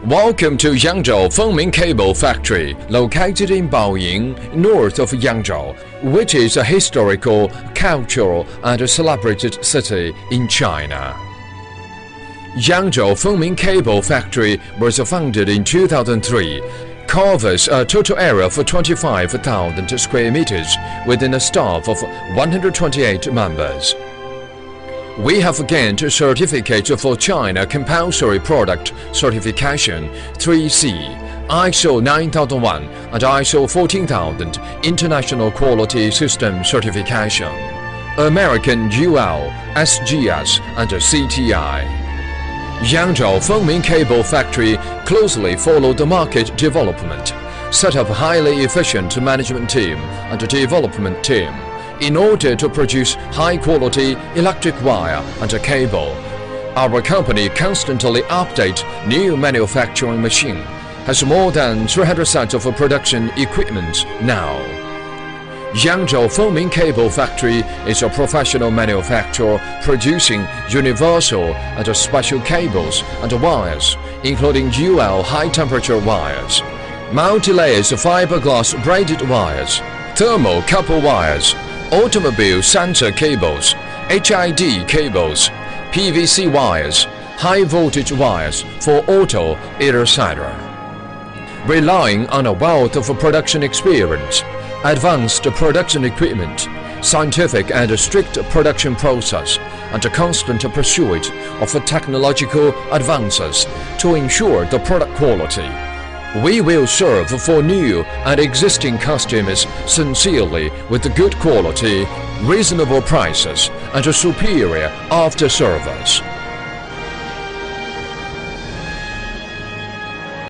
Welcome to YangZhou FongMing Cable Factory, located in Baoying, north of YangZhou, which is a historical, cultural, and celebrated city in China. YangZhou FongMing Cable Factory was founded in 2003, covers a total area of 25,000 square meters, within a staff of 128 members. We have gained a certificate for China Compulsory Product Certification 3C, ISO 9001 and ISO 14000 International Quality System Certification, American UL, SGS and CTI. YangZhou FongMing Cable Factory closely followed the market development, set up a highly efficient management team and development team in order to produce high-quality electric wire and cable. Our company constantly updates new manufacturing machine, has more than 300 sets of production equipment now. YangZhou FongMing Cable Factory is a professional manufacturer producing universal and special cables and wires, including UL high-temperature wires, multi-layers fiberglass braided wires, thermocouple wires, automobile sensor cables, HID cables, PVC wires, high-voltage wires for auto, etc. Relying on a wealth of production experience, advanced production equipment, scientific and strict production process, and a constant pursuit of technological advances to ensure the product quality, we will serve for new and existing customers sincerely with good quality, reasonable prices, and superior after service.